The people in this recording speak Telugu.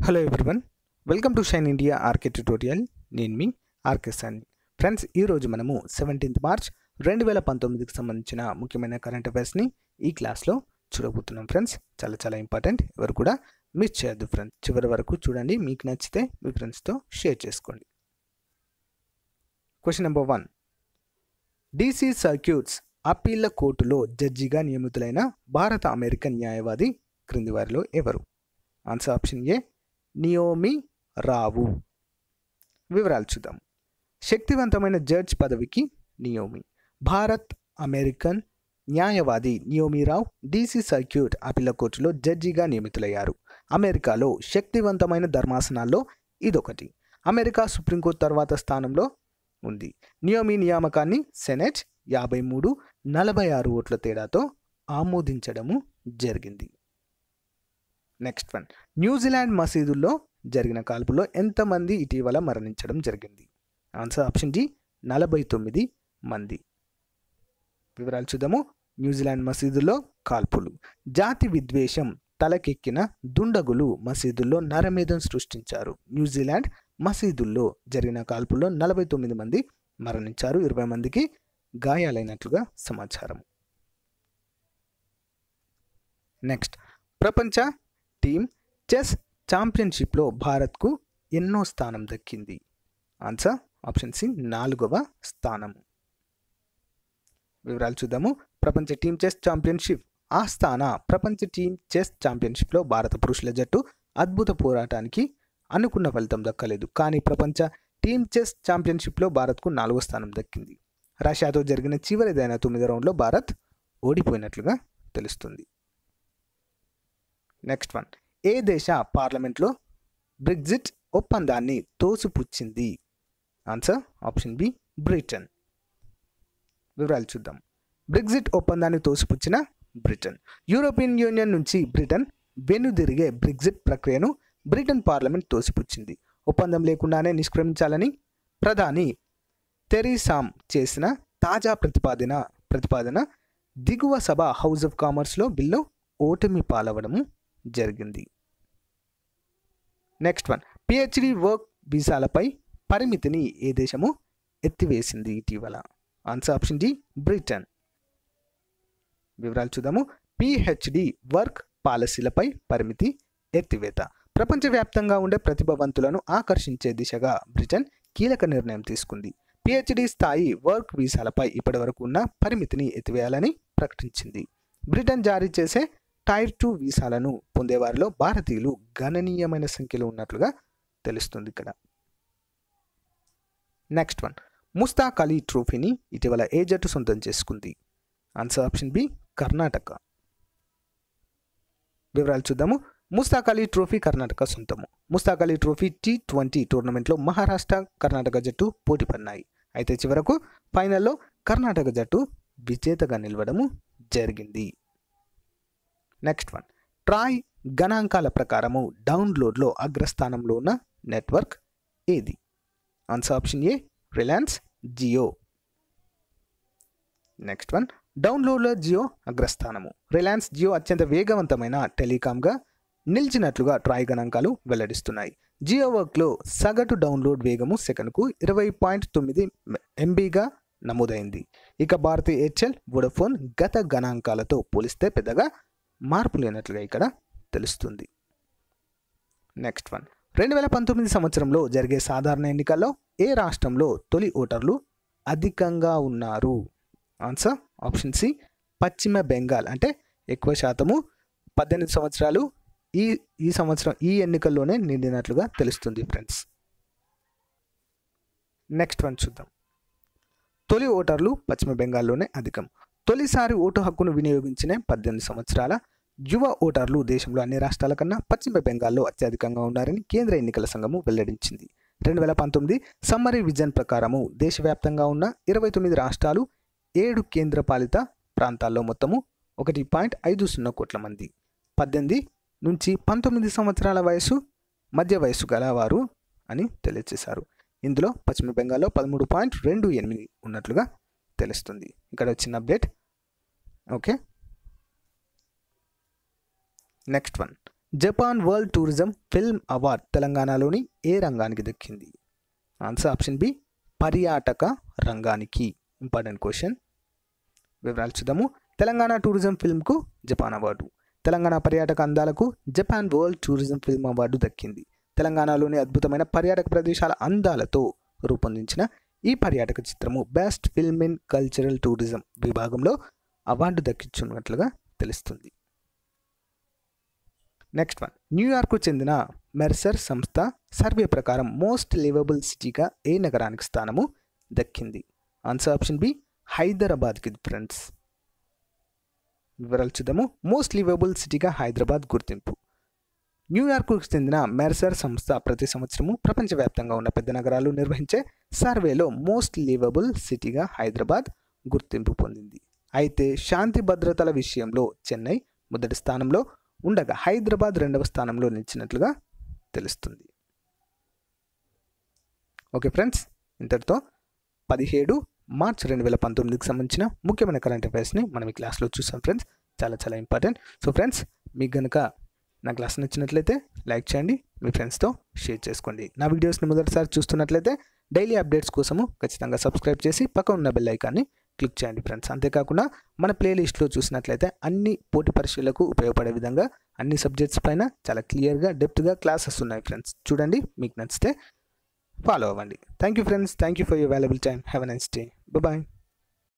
Hello everyone, welcome to Shine India RK tutorial. నేను మీ ఆర్కే సాని. ఫ్రెండ్స్, ఈరోజు మనము 17 మార్చ్ 2019కి సంబంధించిన ముఖ్యమైన కరెంట్ అఫైర్స్ని ఈ క్లాస్లో చూడబోతున్నాం. ఫ్రెండ్స్, చాలా ఇంపార్టెంట్, ఎవరు కూడా మిస్ చేయొద్దు. ఫ్రెండ్స్, చివరి వరకు చూడండి. మీకు నచ్చితే మీ ఫ్రెండ్స్తో షేర్ చేసుకోండి. Question number 1. DC సర్క్యూట్స్ అప్పీళ్ల కోర్టులో జడ్జిగా నియమితులైన భారత అమెరికన్ న్యాయవాది క్రింది వారిలో ఎవరు? ఆన్సర్ ఆప్షన్ ఏ నియోమి రావు. వివరాలు చూద్దాం. శక్తివంతమైన జడ్జ్ పదవికి నియోమి. భారత్ అమెరికన్ న్యాయవాది నియోమి రావు DC సర్క్యూట్ అప్పీళ్ల కోర్టులో జడ్జిగా నియమితులయ్యారు. అమెరికాలో శక్తివంతమైన ధర్మాసనాల్లో ఇదొకటి. అమెరికా సుప్రీంకోర్టు తర్వాత స్థానంలో ఉంది. నియోమి నియామకాన్ని సెనెట్ 53-46 ఓట్ల తేడాతో ఆమోదించడము జరిగింది. Next one. న్యూజిలాండ్ మసీదుల్లో జరిగిన కాల్పులో ఎంతమంది ఇటీవల మరణించడం జరిగింది? ఆన్సర్ ఆప్షన్ డి 49 మంది. వివరాలు చూద్దాము. న్యూజిలాండ్ మసీదుల్లో కాల్పులు. జాతి విద్వేషం తలకెక్కిన దుండగులు మసీదుల్లో నరమేధం సృష్టించారు. న్యూజిలాండ్ మసీదుల్లో జరిగిన కాల్పుల్లో 49 మంది మరణించారు. 20 మందికి గాయాలైనట్లుగా సమాచారం. నెక్స్ట్. ప్రపంచ టీమ్ చెస్ ఛాంపియన్షిప్లో భారత్కు ఎన్నో స్థానం దక్కింది? ఆన్సర్ ఆప్షన్ సి 4వ స్థానం. వివరాలు చూద్దాము. ప్రపంచ టీమ్ చెస్ ఛాంపియన్షిప్ ఆస్థాన ప్రపంచ టీమ్ చెస్ ఛాంపియన్షిప్లో భారత పురుషుల జట్టు అద్భుత పోరాటానికి అనుకున్న ఫలితం దక్కలేదు. కానీ ప్రపంచ టీమ్ చెస్ ఛాంపియన్షిప్లో భారత్కు 4వ స్థానం దక్కింది. రష్యాతో జరిగిన చివరిదైన 9వ రౌండ్లో భారత్ ఓడిపోయినట్లుగా తెలుస్తుంది. Next one. ఏ దేశ పార్లమెంట్లో బ్రెగ్జిట్ ఒప్పందాన్ని తోసిపుచ్చింది? Answer option B Britain. వివరాలు చూద్దాం. బ్రెగ్జిట్ ఒప్పందాన్ని తోసిపుచ్చిన బ్రిటన్. యూరోపియన్ యూనియన్ నుంచి బ్రిటన్ వెనుదిరిగే బ్రెగ్జిట్ ప్రక్రియను బ్రిటన్ పార్లమెంట్ తోసిపుచ్చింది. ఒప్పందం లేకుండానే నిష్క్రమించాలని ప్రధాని థెరెసా చేసిన తాజా ప్రతిపాదన దిగువ సభ హౌస్ ఆఫ్ కామర్స్లో బిల్లు ఓటమి పాలవడము జరిగింది. Next one. PhD వర్క్ వీసాలపై పరిమితిని ఏ దేశము ఎత్తివేసింది ఇటీవల? Answer option D Britain. వివరాలు చూద్దాము. PhD వర్క్ పాలసీలపై పరిమితి ఎత్తివేత. ప్రపంచవ్యాప్తంగా ఉండే ప్రతిభావంతులను ఆకర్షించే దిశగా బ్రిటన్ కీలక నిర్ణయం తీసుకుంది. PhD స్థాయి వర్క్ వీసాలపై ఇప్పటివరకు ఉన్న పరిమితిని ఎత్తివేయాలని ప్రకటించింది. బ్రిటన్ జారీ చేసే టైర్ 2 వీసాలను పొందేవారిలో భారతీయులు గణనీయమైన సంఖ్యలో ఉన్నట్లుగా తెలుస్తుంది ఇక్కడ. Next one. ముస్తాక్ అలీ ట్రోఫీని ఇటీవల ఏ జట్టు సొంతం చేసుకుంది? Answer option B Karnataka. వివరాలు చూద్దాము. ముస్తాక్ అలీ ట్రోఫీ కర్ణాటక సొంతము. ముస్తాక్ అలీ ట్రోఫీ T20 టోర్నమెంట్లో మహారాష్ట్ర కర్ణాటక జట్టు పోటీ పడినాయి. అయితే చివరకు ఫైనల్లో కర్ణాటక జట్టు విజేతగా నిలవడము జరిగింది. Next one. ట్రాయ్ గణాంకాల ప్రకారము డౌన్లోడ్లో అగ్రస్థానంలో ఉన్న నెట్వర్క్ ఏది? Answer option A Reliance Jio. Next one. డౌన్లోడ్లో జియో అగ్రస్థానము. రిలయన్స్ జియో అత్యంత వేగవంతమైన టెలికాంగా నిలిచినట్లుగా ట్రాయ్ గణాంకాలు వెల్లడిస్తున్నాయి. జియో వర్క్లో సగటు డౌన్లోడ్ వేగము సెకనుకు 20.9 MBగా నమోదైంది. ఇక భారతీ ఎయిర్టెల్, వోడాఫోన్ గత గణాంకాలతో పోలిస్తే పెద్దగా మార్పు లేనట్లుగా ఇక్కడ తెలుస్తుంది. Next one. 2019 సంవత్సరంలో జరిగే సాధారణ ఎన్నికల్లో ఏ రాష్ట్రంలో తొలి ఓటర్లు అధికంగా ఉన్నారు? ఆన్సర్ ఆప్షన్ సి పశ్చిమ బెంగాల్. అంటే ఎక్కువ శాతము 18 సంవత్సరాలు ఈ సంవత్సరం ఈ ఎన్నికల్లోనే నిండినట్లుగా తెలుస్తుంది ఫ్రెండ్స్. నెక్స్ట్ వన్ చూద్దాం. తొలి ఓటర్లు పశ్చిమ బెంగాల్లోనే అధికం. తొలిసారి ఓటు హక్కును వినియోగించిన 18 సంవత్సరాల యువ ఓటర్లు దేశంలో అన్ని రాష్ట్రాల కన్నా పశ్చిమ బెంగాల్లో అత్యధికంగా ఉన్నారని కేంద్ర ఎన్నికల సంఘము వెల్లడించింది. 2019 సమ్మరీ విజన్ ప్రకారము దేశవ్యాప్తంగా ఉన్న 29 రాష్ట్రాలు 7 కేంద్రపాలిత ప్రాంతాల్లో మొత్తము 1.50 కోట్ల మంది 18 నుంచి 19 సంవత్సరాల మధ్య వయసు గలవారు అని తెలియజేశారు. ఇందులో పశ్చిమ బెంగాల్లో 13.28 ఉన్నట్లుగా తెలుస్తుంది. ఇక్కడ వచ్చిన update. Okay. Next one. Japan world tourism film award తెలంగాణలోని ఏ రంగానికి దక్కింది? ఆన్సర్ ఆప్షన్ బి పర్యాటక రంగానికి. Important question. వివరాలు చూద్దాము. తెలంగాణ టూరిజం ఫిల్మ్కు జపాన్ అవార్డు. తెలంగాణ పర్యాటక అందాలకు Japan world tourism film award దక్కింది. తెలంగాణలోని అద్భుతమైన పర్యాటక ప్రదేశాల అందాలతో రూపొందించిన ఈ పర్యాటక చిత్రము best film in cultural tourism విభాగంలో అవార్డు దక్కించున్నట్లుగా తెలుస్తుంది. Next one. న్యూయార్క్కు చెందిన మెర్సర్ సంస్థ సర్వే ప్రకారం మోస్ట్ లివబుల్ సిటీగా ఏ నగరానికి స్థానము దక్కింది? ఆన్సర్ ఆప్షన్ బి హైదరాబాద్కి ఫ్రెండ్స్. వివరాలు చూద్దాము. మోస్ట్ లివబుల్ సిటీగా హైదరాబాద్ గుర్తింపు. న్యూయార్క్కు చెందిన మెర్సర్ సంస్థ ప్రతి సంవత్సరము ప్రపంచవ్యాప్తంగా ఉన్న పెద్ద నగరాలు నిర్వహించే సర్వేలో మోస్ట్ లివబుల్ సిటీగా హైదరాబాద్ గుర్తింపు పొందింది. అయితే శాంతి భద్రతల విషయంలో చెన్నై మొదటి స్థానంలో ఉండగా హైదరాబాద్ రెండవ స్థానంలో నిలిచినట్లుగా తెలుస్తుంది. ఓకే ఫ్రెండ్స్, ఇంతటితో 17 మార్చ్ 2019కి సంబంధించిన ముఖ్యమైన కరెంట్ అఫైర్స్ని మనం ఈ క్లాస్లో చూసాం ఫ్రెండ్స్. చాలా చాలా ఇంపార్టెంట్. సో ఫ్రెండ్స్, మీకు కనుక నా క్లాస్ నచ్చినట్లయితే లైక్ చేయండి, మీ ఫ్రెండ్స్తో షేర్ చేసుకోండి. నా వీడియోస్ని మొదటిసారి చూస్తున్నట్లయితే డైలీ అప్డేట్స్ కోసము ఖచ్చితంగా సబ్స్క్రైబ్ చేసి పక్కన ఉన్న బెల్ ఐకాన్ని క్లిక్ చేయండి ఫ్రెండ్స్. అంతేకాకుండా మన ప్లేలిస్ట్లో చూసినట్లయితే అన్ని పోటీ పరీక్షలకు ఉపయోగపడే విధంగా అన్ని సబ్జెక్ట్స్ పైన చాలా క్లియర్గా డెప్త్గా క్లాసెస్ ఉన్నాయి ఫ్రెండ్స్. చూడండి, మీకు నచ్చితే ఫాలో అవ్వండి. Thank you friends. Thank you for your valuable time. Have a nice day. Bye.